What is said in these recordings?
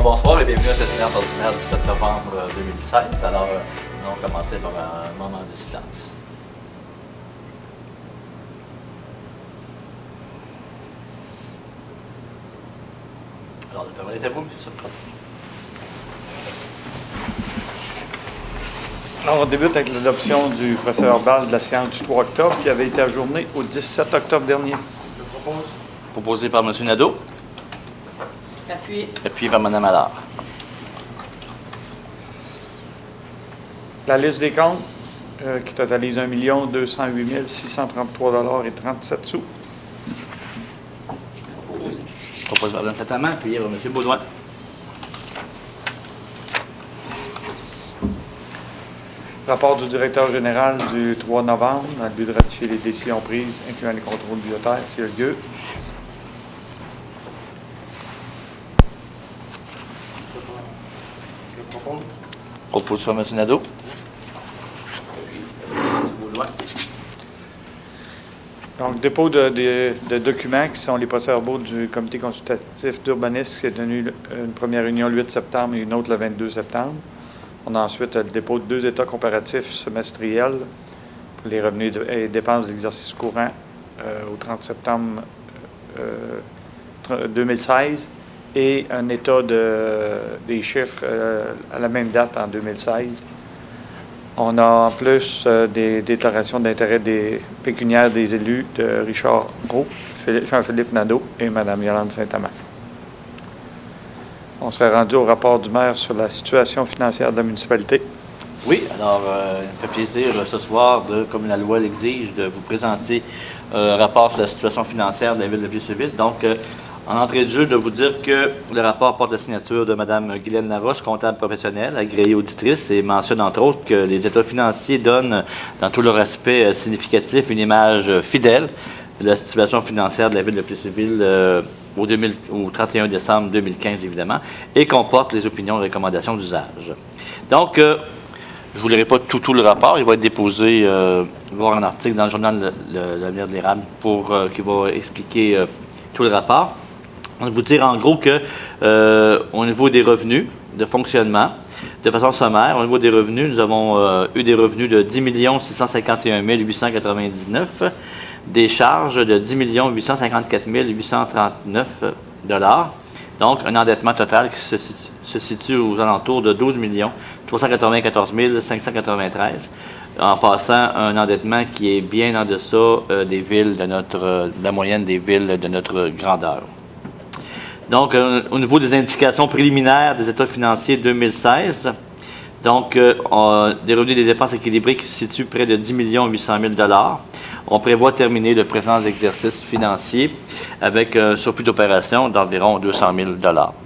bonsoir et bienvenue à cette séance ordinaire du 7 novembre 2016. Alors, nous allons commencer par un moment de silence. Alors, la parole est à vous, M. Subcrotte. Alors, on débute avec l'adoption du procès-verbal de la séance du 3 octobre qui avait été ajournée au 17 octobre dernier. Je propose. Proposé par M. Nadeau. Appuyé par Mme Allard. La liste des comptes qui totalise 1 208 633,37 $. Proposé par Mme Saint-Amand, appuyé par M. Baudouin. Rapport du directeur général du 3 novembre, dans le but de ratifier les décisions prises, incluant les contrôles budgétaires, s'il y a lieu. Proposé par M. Nadeau. M. Baudouin. Donc, dépôt de documents qui sont les procès-verbaux du comité consultatif d'urbanisme qui s'est tenu une première réunion le 8 septembre et une autre le 22 septembre. On a ensuite le dépôt de 2 états comparatifs semestriels pour les revenus et dépenses d'exercice courant au 30 septembre 2016 et un état des chiffres à la même date en 2016. On a en plus des déclarations d'intérêt pécuniaires des élus de Richard Roux, Jean-Philippe Nadeau et Mme Yolande Saint-Amand. On serait rendu au rapport du maire sur la situation financière de la municipalité. Oui, alors, il me fait plaisir ce soir, comme la loi l'exige, de vous présenter un rapport sur la situation financière de la ville de Plessisville. Donc, en entrée de jeu, de vous dire que le rapport porte la signature de Mme Guylaine Laroche, comptable professionnelle, agréée auditrice, et mentionne entre autres que les états financiers donnent, dans tout leur aspect significatif, une image fidèle de la situation financière de la ville de Plessisville au 31 décembre 2015, évidemment, et comporte les opinions et recommandations d'usage. Donc, je ne vous lirai pas tout le rapport. Il va être déposé, il va y avoir un article dans le journal L'Avenir de l'Érable qui va expliquer tout le rapport. On va vous dire en gros que au niveau des revenus de fonctionnement, de façon sommaire, au niveau des revenus, nous avons eu des revenus de 10 651 899, des charges de 10 854 839 $. Donc, un endettement total qui se situe aux alentours de 12 394 593, en passant un endettement qui est bien en deçà des villes de la moyenne des villes de notre grandeur. Donc, au niveau des indications préliminaires des états financiers 2016, donc, des revenus et des dépenses équilibrés qui se situent près de 10 800 000 $. On prévoit terminer le présent exercice financier avec un surplus d'opération d'environ 200 000 $.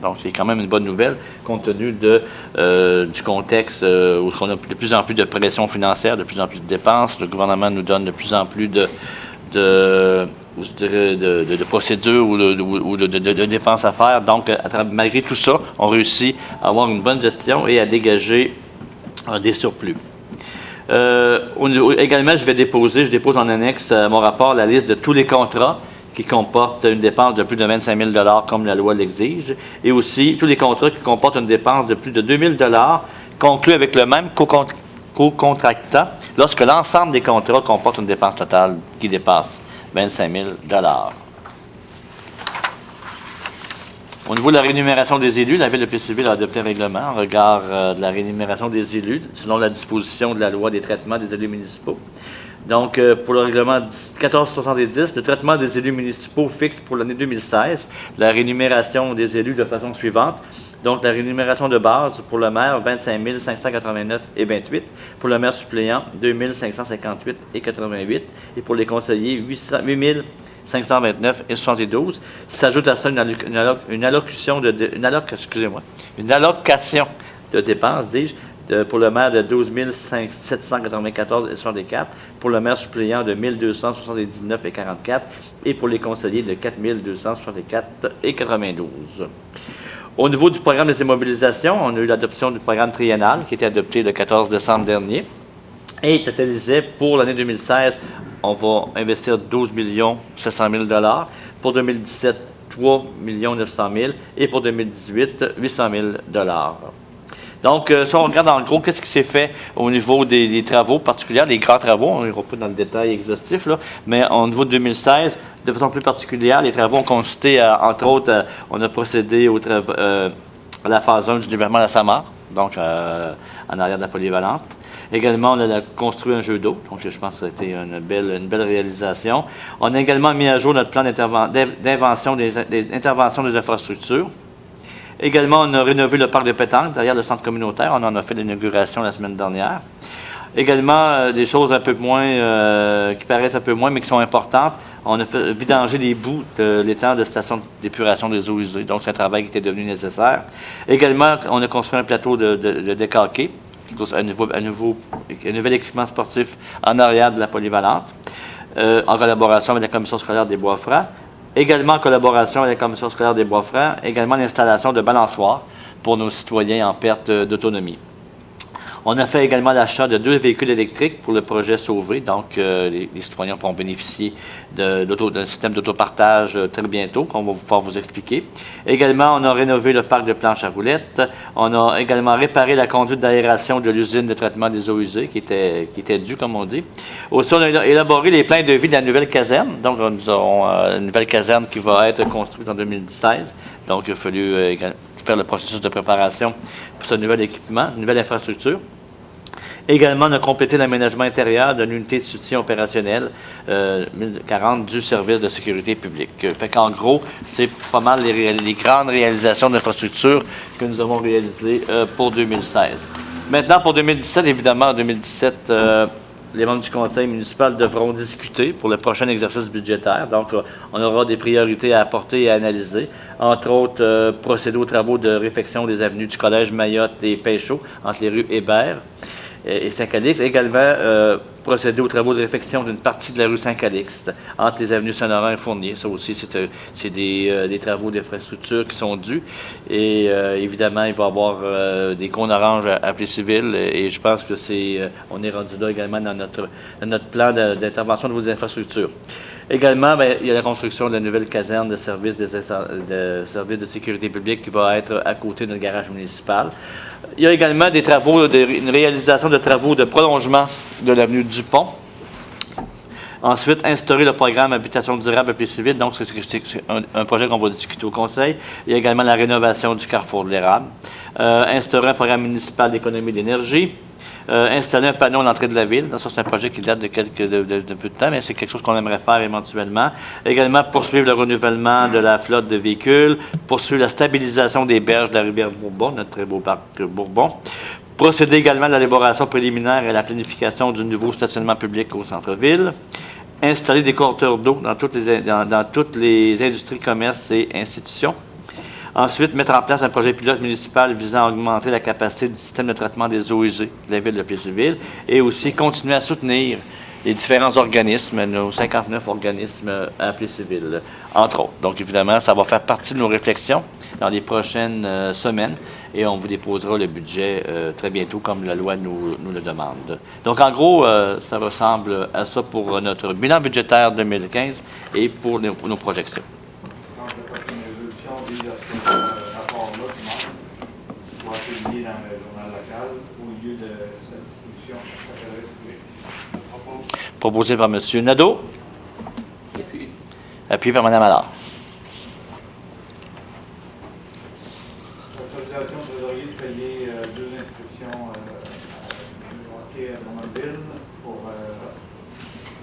Donc, c'est quand même une bonne nouvelle compte tenu du contexte où on a de plus en plus de pression financière, de plus en plus de dépenses. Le gouvernement nous donne de plus en plus de procédures ou de dépenses à faire. Donc, malgré tout ça, on réussit à avoir une bonne gestion et à dégager des surplus. Également, je dépose en annexe à mon rapport la liste de tous les contrats qui comportent une dépense de plus de 25 000 $ comme la loi l'exige, et aussi tous les contrats qui comportent une dépense de plus de 2 000 $ conclus avec le même co-contractant lorsque l'ensemble des contrats comportent une dépense totale qui dépasse 25 000 $. Au niveau de la rémunération des élus, la Ville de Plessisville a adopté un règlement en regard de la rémunération des élus, selon la disposition de la loi des traitements des élus municipaux. Donc, pour le règlement 1470, le traitement des élus municipaux fixe pour l'année 2016 la rémunération des élus de façon suivante. Donc, la rémunération de base pour le maire, 25 589,28 $. Pour le maire suppléant, 2 558,88 $. Et pour les conseillers, 8 529,72 $. S'ajoute à ça une allocation de dépenses, dis-je, pour le maire de 12 794,64 $. Pour le maire suppléant de 1 279,44 $. Et pour les conseillers de 4 264,92 $. Au niveau du programme des immobilisations, on a eu l'adoption du programme triennal qui a été adopté le 14 décembre dernier et totalisait pour l'année 2016, on va investir 12 700 000 $. Pour 2017, 3 900 000 et pour 2018, 800 000 $. Donc, si on regarde en gros, qu'est-ce qui s'est fait au niveau des travaux particuliers, les grands travaux, on n'ira pas dans le détail exhaustif, là, mais au niveau de 2016, de façon plus particulière, les travaux ont consisté, entre autres, on a procédé à la phase 1 du développement de la Samar, donc en arrière de la polyvalente. Également, on a construit un jeu d'eau, donc je pense que ça a été une belle réalisation. On a également mis à jour notre plan d'intervention des interventions des infrastructures. Également, on a rénové le parc de pétanque derrière le centre communautaire. On en a fait l'inauguration la semaine dernière. Également, des choses un peu moins, qui paraissent un peu moins, mais qui sont importantes. On a fait vidanger les bouts de l'étang de station d'épuration des eaux usées. Donc, c'est un travail qui était devenu nécessaire. Également, on a construit un plateau de décaqué, un nouvel équipement sportif en arrière de la polyvalente, en collaboration avec la commission scolaire des Bois-Francs. Également en collaboration avec la commission scolaire des Bois-Francs, également l'installation de balançoires pour nos citoyens en perte d'autonomie. On a fait également l'achat de 2 véhicules électriques pour le projet Sauvé. Donc, les citoyens vont bénéficier d'un système d'autopartage très bientôt, qu'on va pouvoir vous expliquer. Également, on a rénové le parc de planches à roulettes. On a également réparé la conduite d'aération de l'usine de traitement des eaux usées, qui était due, comme on dit. Aussi, on a élaboré les plans de vie de la nouvelle caserne. Donc, nous aurons une nouvelle caserne qui va être construite en 2016. Donc, il a fallu faire le processus de préparation pour ce nouvel équipement, une nouvelle infrastructure. Également, on a complété l'aménagement intérieur d'une unité de soutien opérationnel 1040 du service de sécurité publique. Fait qu'en gros, c'est pas mal les grandes réalisations d'infrastructures que nous avons réalisées pour 2016. Maintenant, pour 2017, évidemment, en 2017, les membres du conseil municipal devront discuter pour le prochain exercice budgétaire. Donc, on aura des priorités à apporter et à analyser. Entre autres, procéder aux travaux de réfection des avenues du Collège Mayotte et Péchaud, entre les rues Hébert et Saint-Calixte. Également, procéder aux travaux de réfection d'une partie de la rue Saint-Calixte, entre les avenues Saint-Laurent et Fournier. Ça aussi, c'est des travaux d'infrastructure qui sont dus. Et évidemment, il va y avoir des cônes oranges à Plessisville. Et je pense que on est rendu là également dans notre plan d'intervention de vos infrastructures. Également, il y a la construction de la nouvelle caserne de service de sécurité publique qui va être à côté de notre garage municipal. Il y a également des travaux, une réalisation de travaux de prolongement de l'avenue Dupont. Ensuite, instaurer le programme Habitation durable à Plessisville. Donc, c'est un projet qu'on va discuter au Conseil. Il y a également la rénovation du carrefour de l'érable. Instaurer un programme municipal d'économie d'énergie. Installer un panneau à l'entrée de la ville. Ça, c'est un projet qui date de peu de temps, mais c'est quelque chose qu'on aimerait faire éventuellement. Également, poursuivre le renouvellement de la flotte de véhicules, poursuivre la stabilisation des berges de la rivière Bourbon, notre très beau parc Bourbon. Procéder également à l'élaboration préliminaire et à la planification du nouveau stationnement public au centre-ville. Installer des compteurs d'eau dans toutes les industries, commerces et institutions. Ensuite, mettre en place un projet pilote municipal visant à augmenter la capacité du système de traitement des eaux usées de la ville de Plessisville et aussi continuer à soutenir les différents organismes, nos 59 organismes à Plessisville, entre autres. Donc, évidemment, ça va faire partie de nos réflexions dans les prochaines semaines et on vous déposera le budget très bientôt comme la loi nous le demande. Donc, en gros, ça ressemble à ça pour notre bilan budgétaire 2015 et pour nos projections. Soit publié dans le journal local au lieu de cette discussion. Proposé par M. Nadeau. Appuyé par Mme Allard. Autorisation de trésorier de payer 2 inscriptions à hockey à Drummondville pour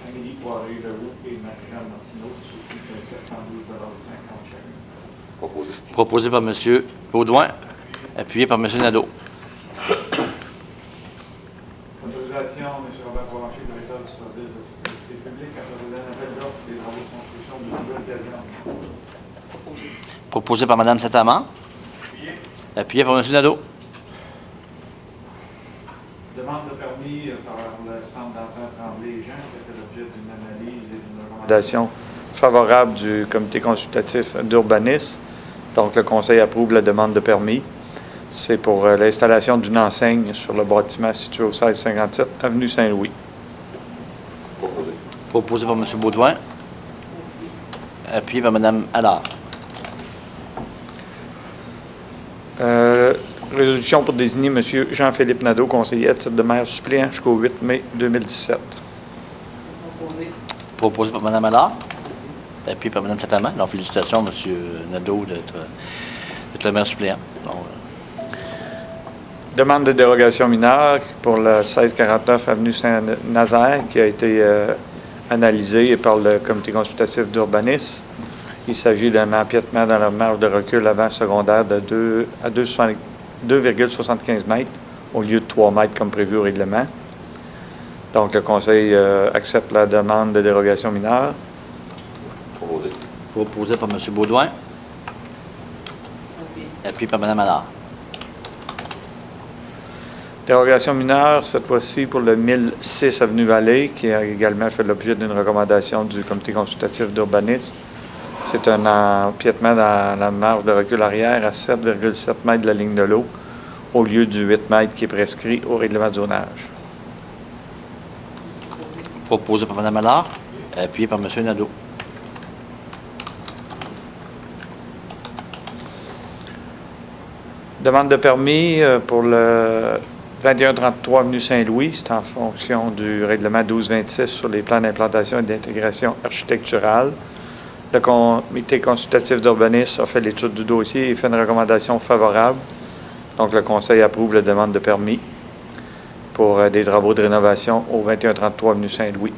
Amélie Poirier-Leroux et Marie-Jeanne Martineau, sous coût de 412,50 chacun. Proposé par M. Baudouin. Appuyé par M. Nadeau. Autorisation, M. Robert Provencher, directeur du service de sécurité publique, à procéder à un appel d'offres des travaux de construction de nouvelles gazettes. Proposé par Mme Saint-Amand. Appuyé par M. Nadeau. Demande de permis par le Centre d'enfants Tremblay-Jean, qui a fait l'objet d'une analyse et d'une recommandation favorable du comité consultatif d'urbanisme. Donc, le Conseil approuve la demande de permis. C'est pour l'installation d'une enseigne sur le bâtiment situé au 1657 avenue Saint-Louis. Proposé par M. Baudouin. Appuyé par Mme Allard. Résolution pour désigner M. Jean-Philippe Nadeau, conseiller à titre de maire suppléant jusqu'au 8 mai 2017. Proposé par Mme Allard, appuyé par Mme Sataman. Donc, félicitations, M. Nadeau, d'être le maire suppléant. Donc, Demande de dérogation mineure pour le 1649 avenue Saint-Nazaire qui a été analysée par le comité consultatif d'urbanisme. Il s'agit d'un empiètement dans la marge de recul avant secondaire de 2,75 mètres au lieu de 3 mètres comme prévu au règlement. Donc, le Conseil accepte la demande de dérogation mineure. proposé par M. Baudouin, appuyé par Mme Allard. Dérogation mineure, cette fois-ci pour le 1006 avenue Vallée, qui a également fait l'objet d'une recommandation du comité consultatif d'urbanisme. C'est un empiètement dans la marge de recul arrière à 7,7 mètres de la ligne de l'eau, au lieu du 8 mètres qui est prescrit au règlement de zonage. Proposé par Mme Allard, appuyé par M. Nadeau. Demande de permis pour le 2133 avenue Saint-Louis, c'est en fonction du règlement 1226 sur les plans d'implantation et d'intégration architecturale. Le comité consultatif d'urbanisme a fait l'étude du dossier et fait une recommandation favorable. Donc, le Conseil approuve la demande de permis pour des travaux de rénovation au 2133 avenue Saint-Louis.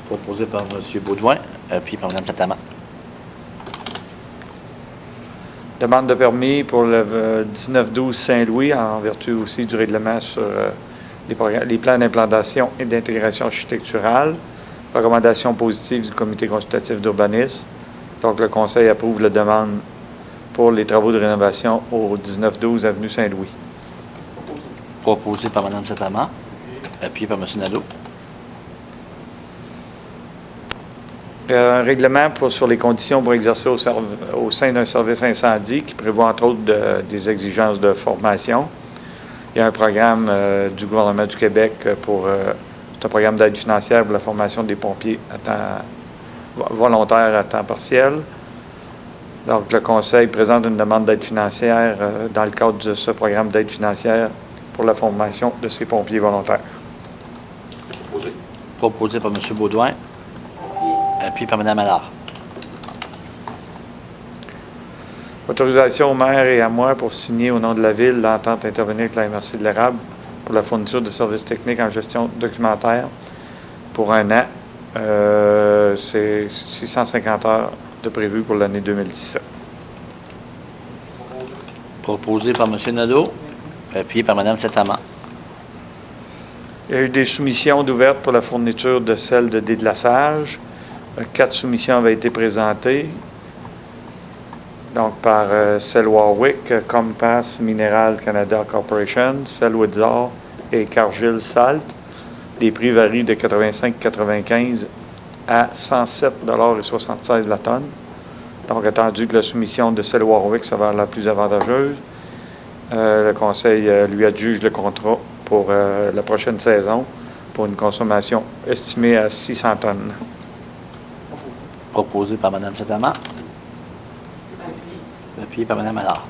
Proposé par M. Baudouin, appuyé par Mme Sataman. Demande de permis pour le 1912 Saint-Louis, en vertu aussi du règlement sur les plans d'implantation et d'intégration architecturale. Recommandation positive du comité consultatif d'urbanisme. Donc, le Conseil approuve la demande pour les travaux de rénovation au 1912 avenue Saint-Louis. Proposé par Mme Sataman, appuyé par M. Nadeau. Un règlement sur les conditions pour exercer au sein d'un service incendie qui prévoit entre autres des exigences de formation. Il y a un programme du gouvernement du Québec c'est un programme d'aide financière pour la formation des pompiers volontaires à temps partiel. Donc, le Conseil présente une demande d'aide financière dans le cadre de ce programme d'aide financière pour la formation de ces pompiers volontaires. Proposé par M. Baudouin, appuyé par Mme Allard. Autorisation au maire et à moi pour signer au nom de la Ville l'entente intervenir avec la MRC de l'Érable pour la fourniture de services techniques en gestion documentaire pour un an. C'est 650 heures de prévu pour l'année 2017. Proposé par M. Nadeau, appuyé par Mme Sataman. Il y a eu des soumissions d'ouvertes pour la fourniture de sel de déglaçage. 4 soumissions avaient été présentées. Donc, par Cell Warwick, Compass Mineral Canada Corporation, Cell Windsor et Cargill Salt. Les prix varient de 85,95 à 107,76 la tonne. Donc, attendu que la soumission de Cell Warwick s'avère la plus avantageuse, le Conseil lui adjuge le contrat pour la prochaine saison pour une consommation estimée à 600 tonnes. Proposé par Mme Sataman, appuyé par Mme Allard.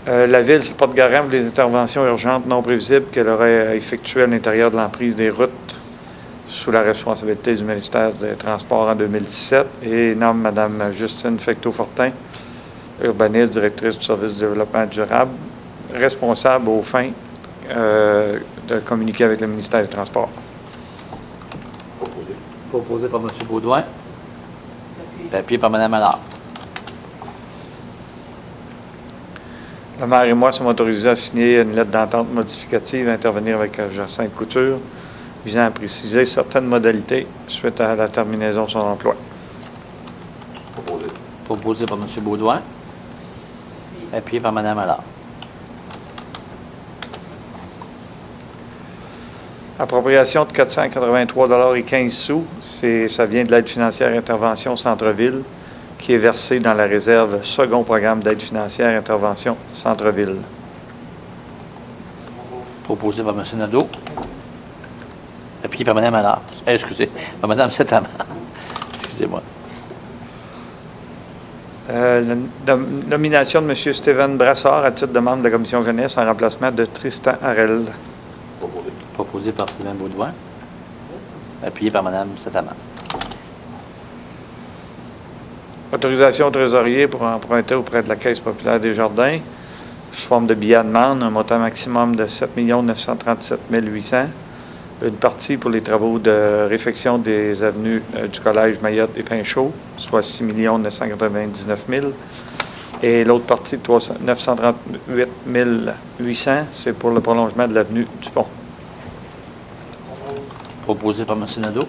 La Ville se porte garant pour les interventions urgentes non prévisibles qu'elle aurait effectuées à l'intérieur de l'emprise des routes sous la responsabilité du ministère des Transports en 2017 et nomme Mme Justine Fecteau-Fortin, urbaniste, directrice du service de développement durable, responsable aux fins de communiquer avec le ministère des Transports. Proposé par M. Baudouin, appuyé par Mme Allard. Le maire et moi sommes autorisés à signer une lettre d'entente modificative et intervenir avec Jacinthe Couture visant à préciser certaines modalités suite à la terminaison de son emploi. Proposé par M. Baudouin, appuyé par Mme Allard. Appropriation de 483,15 $. Ça vient de l'aide financière intervention Centre-Ville qui est versée dans la réserve second programme d'aide financière intervention Centre-Ville. Proposé par M. Nadeau, appuyé par Mme Allard. Excusez, par Mme Sataman. Excusez-moi. La nomination de M. Stéphane Brassard à titre de membre de la Commission jeunesse en remplacement de Tristan Harel. Proposé par Sylvain Baudouin. Appuyé par Mme Satama. Autorisation au trésorier pour emprunter auprès de la Caisse populaire des Jardins sous forme de billets à demande, un montant maximum de 7 937 800. Une partie pour les travaux de réfection des avenues du Collège Mayotte et Pinchot, soit 6 999 000. Et l'autre partie de 938 800, c'est pour le prolongement de l'avenue du Pont. Proposé par M. Nadeau.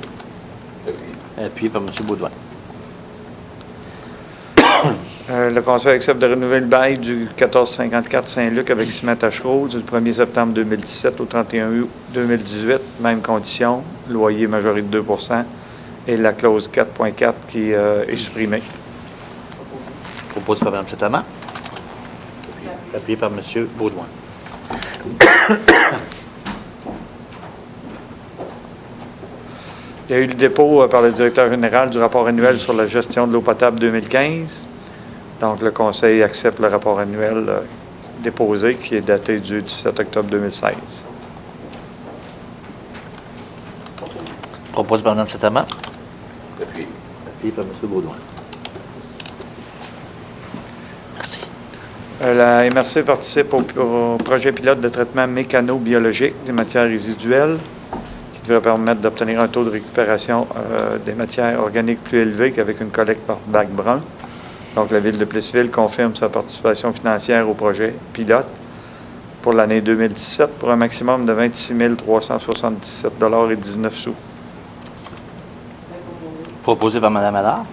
Appuyé par M. Baudouin. Le Conseil accepte de renouveler le bail du 1454 Saint-Luc avec Ciment Tachereau du 1er septembre 2017 au 31 août 2018. Même condition, loyer majoré de 2 et la clause 4.4 qui est supprimée. Proposé par Mme Satama. Appuyé par M. Baudouin. Il y a eu le dépôt par le directeur général du rapport annuel sur la gestion de l'eau potable 2015. Donc, le Conseil accepte le rapport annuel déposé qui est daté du 17 octobre 2016. Proposé par Mme Satama. Appuyé par M. Baudouin. Merci. La MRC participe au projet pilote de traitement mécano-biologique des matières résiduelles qui devrait permettre d'obtenir un taux de récupération des matières organiques plus élevé qu'avec une collecte par bac brun. Donc, la Ville de Plessisville confirme sa participation financière au projet pilote pour l'année 2017 pour un maximum de 26 377,19 $. Proposé par Mme Allard.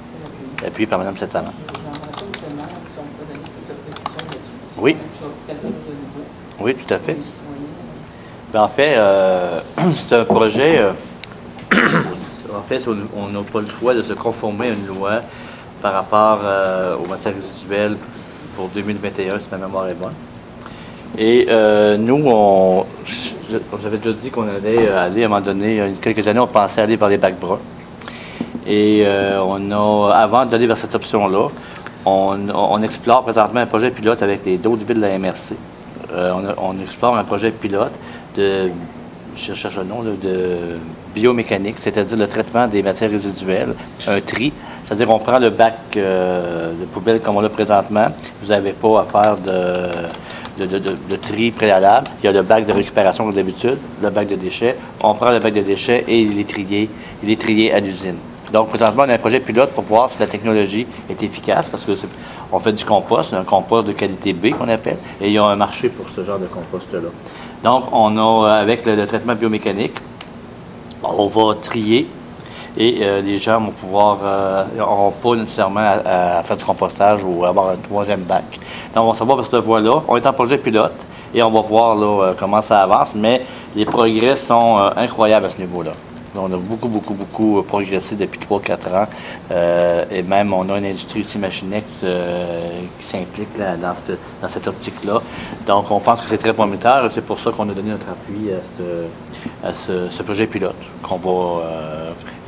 Appuyé par Mme Satama. Oui. Oui, tout à fait. Ben, en fait, c'est un projet. En fait, on n'a pas le choix de se conformer à une loi par rapport aux matières résiduelles pour 2021, si ma mémoire est bonne. Et nous, j'avais déjà dit qu'on allait aller, à un moment donné, il y a quelques années, on pensait aller vers les bacs bruns. Et avant d'aller vers cette option-là, on explore présentement un projet pilote avec d'autres villes de la MRC. On explore un projet pilote de biomécanique, c'est-à-dire le traitement des matières résiduelles, un tri. C'est-à-dire on prend le bac de poubelle comme on l'a présentement. Vous n'avez pas à faire de tri préalable. Il y a le bac de récupération comme d'habitude, le bac de déchets. On prend le bac de déchets et il est trié à l'usine. Donc présentement, on a un projet pilote pour voir si la technologie est efficace parce que on fait du compost, un compost de qualité B qu'on appelle, et il y a un marché pour ce genre de compost-là. Donc, on a, avec le traitement biomécanique, on va trier et les gens vont pouvoir, n'auront pas nécessairement à faire du compostage ou avoir un troisième bac. Donc, on va savoir par cette voie-là. On est en projet pilote et on va voir là, comment ça avance, mais les progrès sont incroyables à ce niveau-là. On a beaucoup progressé depuis 3-4 ans. Et même, on a une industrie ici, Machinex, qui s'implique dans cette optique-là. Donc, on pense que c'est très prometteur. C'est pour ça qu'on a donné notre appui à ce projet pilote.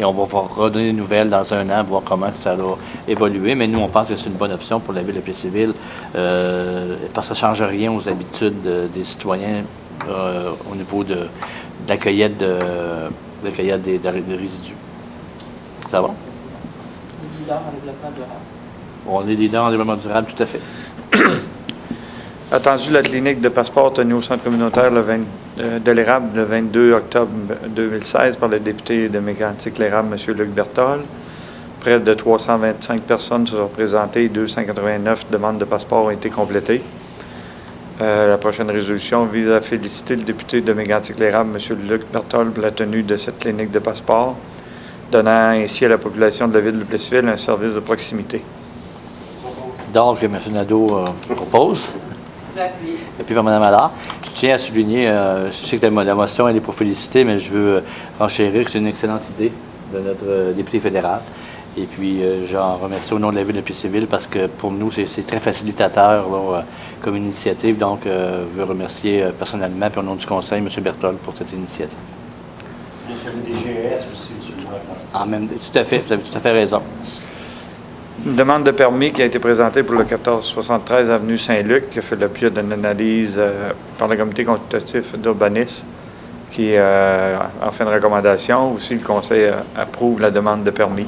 Et on va redonner des nouvelles dans un an, voir comment ça va évoluer. Mais nous, on pense que c'est une bonne option pour la Ville de Plessisville parce que ça ne change rien aux habitudes des citoyens au niveau de la cueillette de résidus. Ça va? Leader en développement durable. On est leader en développement durable, tout à fait. Attendu la clinique de passeport tenue au centre communautaire de l'érable le 22 octobre 2016 par le député de Mégantic-l'Érable, M. Luc Berthold. Près de 325 personnes se sont présentées et 289 demandes de passeport ont été complétées. La prochaine résolution vise à féliciter le député de Mégantic-l'Érable, M. Luc Berthold, pour la tenue de cette clinique de passeport, donnant ainsi à la population de la ville de Plessisville un service de proximité. Donc, M. Nadeau propose. Et puis par Mme Allard. Je tiens à souligner, je sais que la motion elle est pour féliciter, mais je veux renchérir que c'est une excellente idée de notre député fédéral. Et puis, j'en remercie au nom de la ville de Plessisville parce que pour nous, c'est très facilitateur là, comme initiative. Donc, je veux remercier personnellement, puis au nom du conseil, M. Berthold, pour cette initiative. Monsieur le DGS aussi, M. le Tout à fait, vous avez tout à fait raison. Une demande de permis qui a été présentée pour le 1473 avenue Saint-Luc, qui a fait l'objet d'une analyse par le comité consultatif d'urbanisme, qui a fait une recommandation. Aussi, le conseil approuve la demande de permis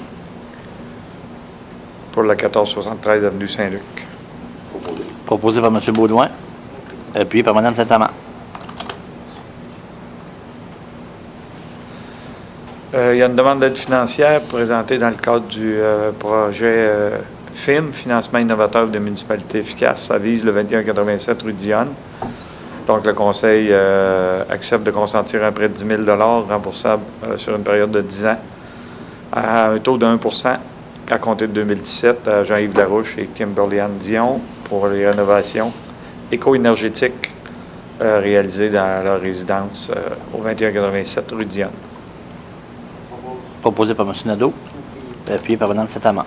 pour le 1473 avenue Saint-Luc. Proposé par M. Baudouin, appuyé par Mme Saint-Amand. Il y a une demande d'aide financière présentée dans le cadre du projet FIM, Financement innovateur de municipalités efficaces. Ça vise le 2187 rue Dionne. Donc, le conseil accepte de consentir un prêt de 10 000 remboursable sur une période de 10 ans à un taux de 1 à compter de 2017 à Jean-Yves Larouche et Kimberly-Anne Dion pour les rénovations éco-énergétiques réalisées dans leur résidence au 2187 rue Dionne. Proposé par M. Nadeau, appuyé par Mme Saint-Amand.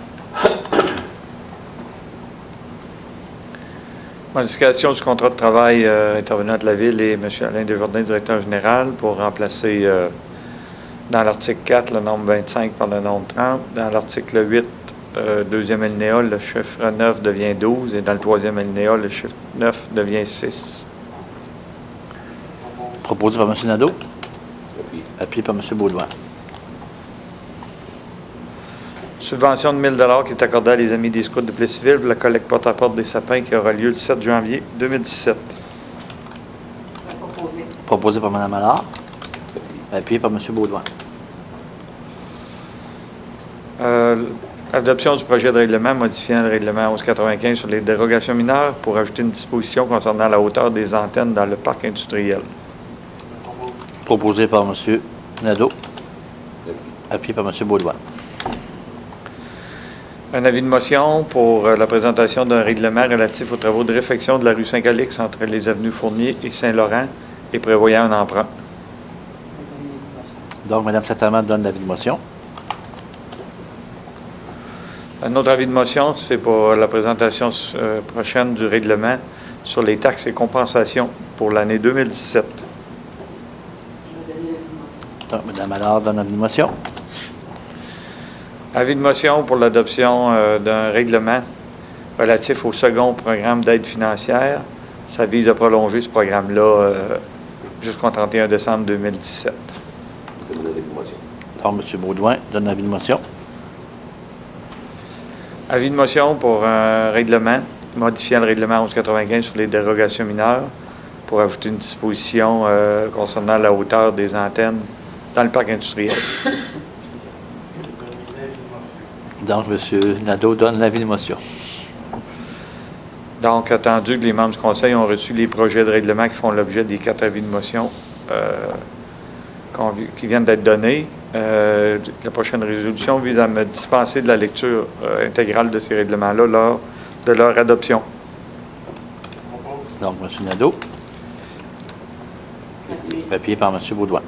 Modification du contrat de travail intervenant de la Ville et M. Alain Desjardins, directeur général, pour remplacer dans l'article 4 le nombre 25 par le nombre 30. Dans l'article 8, deuxième alinéa, le chiffre 9 devient 12 et dans le troisième alinéa, le chiffre 9 devient 6. Proposé par M. Nadeau, appuyé par M. Baudouin. Subvention de 1 000 qui est accordée à les Amis des Scouts de Plessisville pour la collecte porte-à-porte des sapins qui aura lieu le 7 janvier 2017. Proposé par Mme Allard, appuyé par M. Baudouin. Adoption du projet de règlement modifiant le règlement 1195 sur les dérogations mineures pour ajouter une disposition concernant la hauteur des antennes dans le parc industriel. Proposé par M. Nadeau, appuyé par M. Baudouin. Un avis de motion pour la présentation d'un règlement relatif aux travaux de réfection de la rue Saint-Calix entre les avenues Fournier et Saint-Laurent et prévoyant un emprunt. Donc, Mme Saint-Amand donne l'avis de motion. Un autre avis de motion, c'est pour la présentation prochaine du règlement sur les taxes et compensations pour l'année 2017. Donc, Mme Allard donne l'avis de motion. Avis de motion pour l'adoption d'un règlement relatif au second programme d'aide financière. Ça vise à prolonger ce programme-là jusqu'au 31 décembre 2017. Donc, M. Baudouin donne l'avis de motion. Avis de motion pour un règlement modifiant le règlement 1195 sur les dérogations mineures pour ajouter une disposition concernant la hauteur des antennes dans le parc industriel. Donc, M. Nadeau donne l'avis de motion. Donc, attendu que les membres du Conseil ont reçu les projets de règlement qui font l'objet des 4 avis de motion qui viennent d'être donnés, la prochaine résolution vise à me dispenser de la lecture intégrale de ces règlements-là lors de leur adoption. Donc, M. Nadeau, appuyé par M. Baudouin.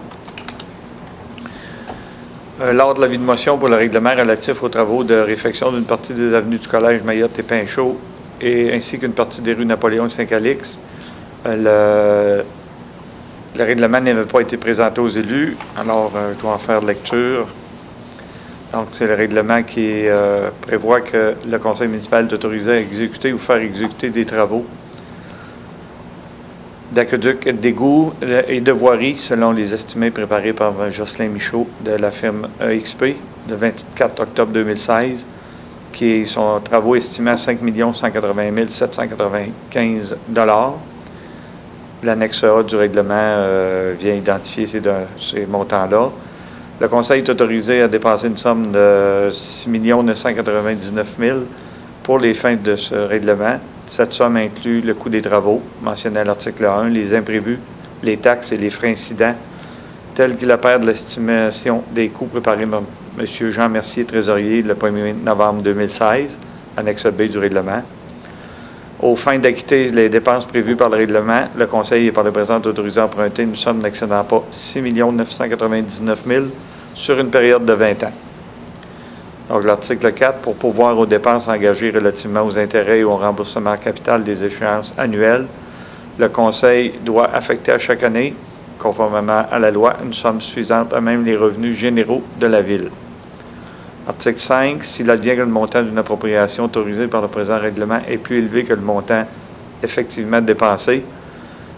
Lors de l'avis de motion pour le règlement relatif aux travaux de réfection d'une partie des avenues du Collège Mayotte et Pinchot ainsi qu'une partie des rues Napoléon et Saint-Calix, le règlement n'avait pas été présenté aux élus, alors je dois en faire lecture. Donc, c'est le règlement qui prévoit que le conseil municipal est autorisé à exécuter ou faire exécuter des travaux d'aqueduc, d'égout et de voirie, selon les estimés préparés par Jocelyn Michaud de la firme EXP, le 24 octobre 2016, qui sont travaux estimés à 5 180 795 $. L'annexe A du règlement vient identifier ces montants-là. Le conseil est autorisé à dépenser une somme de 6 999 000 pour les fins de ce règlement. Cette somme inclut le coût des travaux, mentionné à l'article 1, les imprévus, les taxes et les frais incidents, tels qu'il apparaît de l'estimation des coûts préparés par M. Jean Mercier, trésorier, le 1er novembre 2016, annexe B du règlement. Aux fins d'acquitter les dépenses prévues par le règlement, le Conseil est par le présent autorisé à emprunter une somme n'excédant pas 6 999 000 sur une période de 20 ans. Donc, l'article 4, pour pourvoir aux dépenses engagées relativement aux intérêts et au remboursement capital des échéances annuelles, le Conseil doit affecter à chaque année, conformément à la loi, une somme suffisante à même les revenus généraux de la Ville. Article 5, s'il advient que le montant d'une appropriation autorisée par le présent règlement est plus élevé que le montant effectivement dépensé,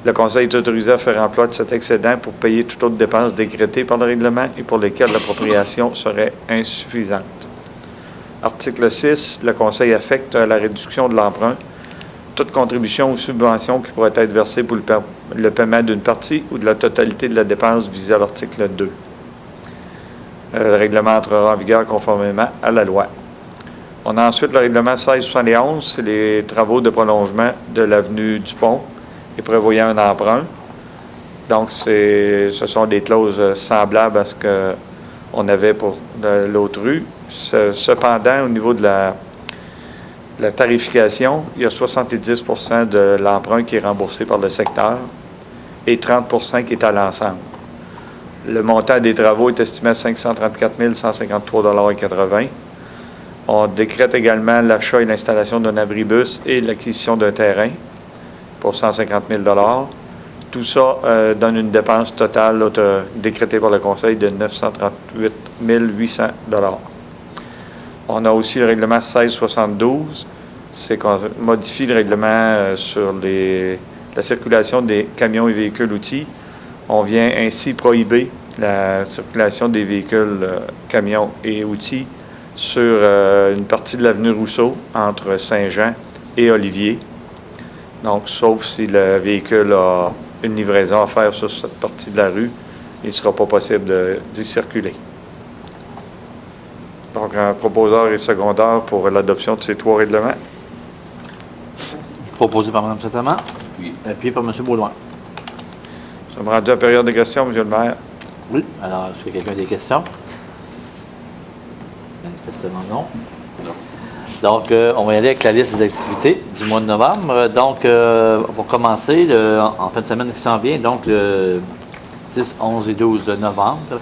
le Conseil est autorisé à faire emploi de cet excédent pour payer toute autre dépense décrétée par le règlement et pour lesquelles l'appropriation serait insuffisante. Article 6, le Conseil affecte à la réduction de l'emprunt toute contribution ou subvention qui pourrait être versée pour le paiement d'une partie ou de la totalité de la dépense visée à l'article 2. Le règlement entrera en vigueur conformément à la loi. On a ensuite le règlement 1671, c'est les travaux de prolongement de l'avenue du Pont et prévoyant un emprunt. Donc, ce sont des clauses semblables à ce qu'on avait pour l'autre rue. Cependant, au niveau de la tarification, il y a 70 % de l'emprunt qui est remboursé par le secteur et 30 % qui est à l'ensemble. Le montant des travaux est estimé à 534 153,80 $. On décrète également l'achat et l'installation d'un abribus et l'acquisition d'un terrain pour 150 000 $. Tout ça donne une dépense totale décrétée par le Conseil de 938 800 $. On a aussi le règlement 1672, c'est qu'on modifie le règlement sur la circulation des camions et véhicules outils. On vient ainsi prohiber la circulation des véhicules camions et outils sur une partie de l'avenue Rousseau entre Saint-Jean et Olivier. Donc, sauf si le véhicule a une livraison à faire sur cette partie de la rue, il ne sera pas possible d'y circuler. Donc, un proposeur et secondaire pour l'adoption de ces 3 règlements. Proposé par Mme Saint-Amand. Oui. Appuyé par M. Baudouin. Nous sommes rendus à la période de questions, M. le maire. Oui. Alors, est-ce que quelqu'un a des questions? Manifestement non. Donc, on va y aller avec la liste des activités du mois de novembre. Donc, pour commencer, en fin de semaine qui s'en vient, donc le 10, 11 et 12 novembre,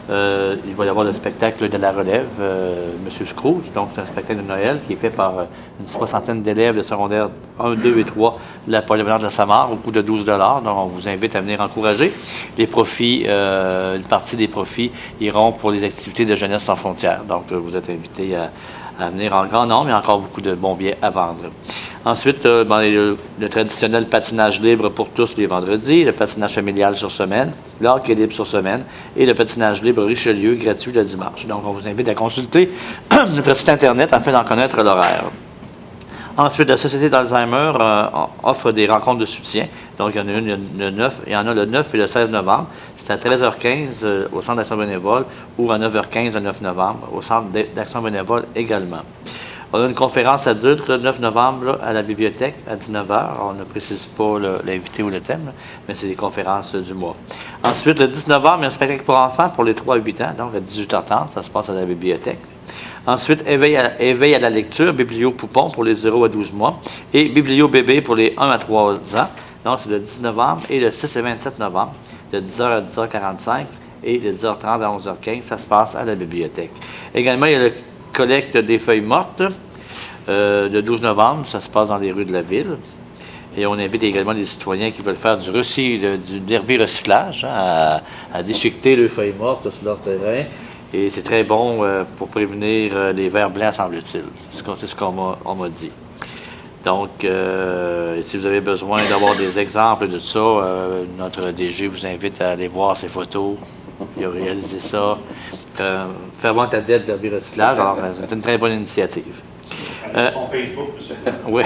il va y avoir le spectacle de la relève, M. Scrooge. Donc, c'est un spectacle de Noël qui est fait par une 60aine d'élèves de secondaire 1, 2 et 3 de la polyvalente de la Samar au coût de 12 $. Donc, on vous invite à venir encourager. Les profits, une partie des profits iront pour les activités de Jeunesse sans frontières. Donc, vous êtes invités à venir en grand nombre. Il y a encore beaucoup de bons billets à vendre. Ensuite, le traditionnel patinage libre pour tous les vendredis, le patinage familial sur semaine, le hockey libre sur semaine et le patinage libre Richelieu gratuit le dimanche. Donc, on vous invite à consulter notre site Internet afin d'en connaître l'horaire. Ensuite, la Société d'Alzheimer offre des rencontres de soutien. Donc, il y en a une le 9, il y en a le 9 et le 16 novembre. C'est à 13h15 au Centre d'action bénévole ou à 9h15 le 9 novembre au Centre d'action bénévole également. On a une conférence adulte le 9 novembre là, à la bibliothèque à 19h. On ne précise pas l'invité ou le thème, mais c'est des conférences du mois. Ensuite, le 10 novembre, il y a un spectacle pour enfants pour les 3 à 8 ans, donc à 18h30, ça se passe à la bibliothèque. Ensuite, éveil à la lecture, Biblio Poupon pour les 0 à 12 mois et Biblio Bébé pour les 1 à 3 ans. Donc, c'est le 10 novembre et le 6 et 27 novembre, de 10h à 10h45 et de 10h30 à 11h15. Ça se passe à la bibliothèque. Également, il y a le collecte des feuilles mortes le 12 novembre. Ça se passe dans les rues de la ville. Et on invite également les citoyens qui veulent faire du herbie-recyclage, à déchiqueter les feuilles mortes sur leur terrain. Et c'est très bon pour prévenir les vers blancs, semble-t-il. C'est ce qu'on m'a dit. Donc, si vous avez besoin d'avoir des exemples de ça, notre DG vous invite à aller voir ces photos. Il a réalisé ça. Faire voir ta dette de recyclage. Alors, c'est une très bonne initiative. Facebook, Oui.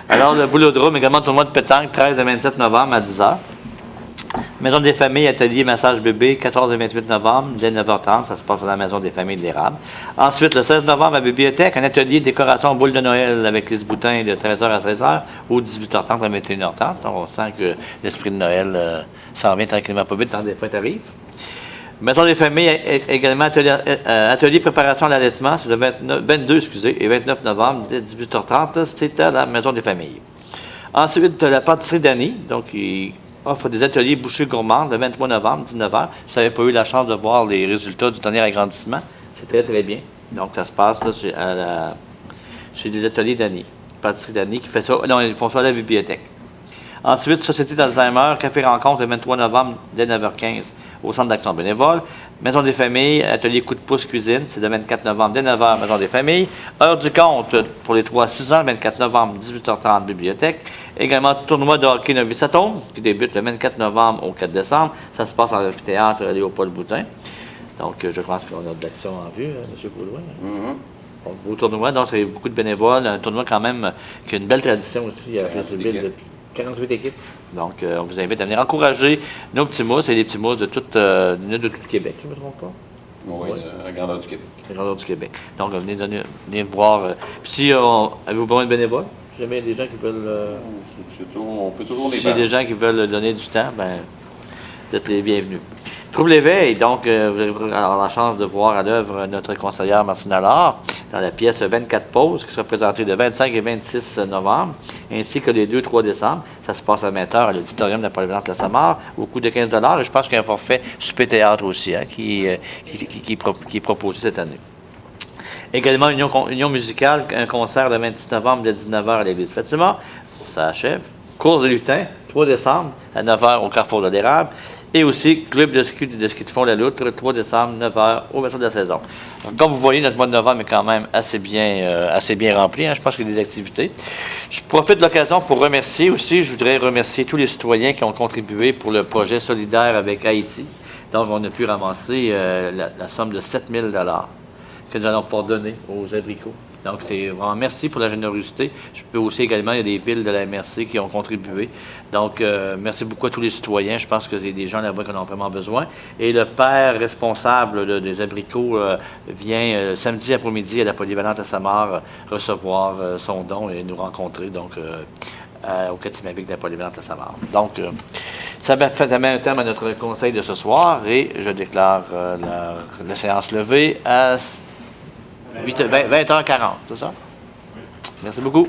Alors, le Boulodrome, également tournoi de pétanque, 13 et 27 novembre à 10h. Maison des familles, atelier massage bébé, 14 et 28 novembre, dès 9h30, ça se passe à la Maison des familles de l'Érable. Ensuite, le 16 novembre, à la bibliothèque, un atelier décoration boule de Noël avec Lise Boutin de 13h à 16h ou 18h30 à 21h30. Donc, on sent que l'esprit de Noël s'en vient tranquillement pas vite, tant des fêtes arrivent. Maison des familles, également atelier préparation à l'allaitement, c'est le 22 et 29 novembre, dès 18h30, c'est à la Maison des familles. Ensuite, la pâtisserie d'Annie, donc il offre des ateliers bouchées gourmandes le 23 novembre, 19h. Si vous n'avez pas eu la chance de voir les résultats du dernier agrandissement, c'est très, très bien. Donc, ça se passe là, chez les ateliers d'Annie. Pâtisserie d'Annie qui fait ça. Non, ils font ça à la bibliothèque. Ensuite, Société d'Alzheimer, café rencontre le 23 novembre, dès 9h15, au Centre d'action bénévole. Maison des familles, atelier coup de pouce cuisine, c'est le 24 novembre, dès 9h, Maison des familles. Heure du compte pour les 3-6 ans, le 24 novembre, 18h30, bibliothèque. Également, tournoi de hockey Novice Atome, qui débute le 24 novembre au 4 décembre. Ça se passe en amphithéâtre Léopold Boutin. Donc, je pense qu'on a de l'action en vue, M. Baudouin. Donc, beau tournoi, donc c'est beaucoup de bénévoles. Un tournoi quand même qui a une belle tradition aussi à la Ville depuis 48 équipes. Donc, on vous invite à venir encourager nos petits mousses et les petits mousses de tout le Québec, je ne me trompe pas. Oui, la grandeur du Québec. La grandeur du Québec. Donc, venez voir. Puis, avez-vous besoin de bénévoles? Si jamais il y a des gens qui veulent. On peut toujours les S'il y a des gens qui veulent donner du temps, ben, vous êtes les bienvenus. Trouble l'éveil, donc, vous allez avoir la chance de voir à l'œuvre notre conseillère Martine Allard dans la pièce 24 pauses qui sera présentée le 25 et 26 novembre, ainsi que les 2-3 décembre. Ça se passe à 20h à l'auditorium de la polyvalente La Samar, au coût de 15 $. Et je pense qu'il y a un forfait super théâtre aussi qui est proposé cette année. Également, Union musicale, un concert le 26 novembre de 19h à l'église Fatima. Ça achève. Course de lutin, 3 décembre à 9h au Carrefour de l'Érable. Et aussi, club de ski de fond La Loutre, le 3 décembre, 9h, au verso de la saison. Donc, comme vous voyez, notre mois de novembre est quand même assez bien rempli. Je pense qu'il y a des activités. Je profite de l'occasion pour remercier aussi, je voudrais remercier tous les citoyens qui ont contribué pour le projet solidaire avec Haïti. Donc, on a pu ramasser la somme de 7 000 $ que nous allons pouvoir donner aux abricots. Donc, c'est vraiment merci pour la générosité. Je peux aussi également, il y a des villes de la MRC qui ont contribué. Donc, merci beaucoup à tous les citoyens. Je pense que c'est des gens là-bas qui en ont vraiment besoin. Et le père responsable des abricots vient samedi après-midi à la polyvalente à Samar recevoir son don et nous rencontrer donc au Catimavik de la polyvalente à Samar. Donc, ça met un terme à notre conseil de ce soir et je déclare la séance levée à 20h40, c'est ça? Merci beaucoup.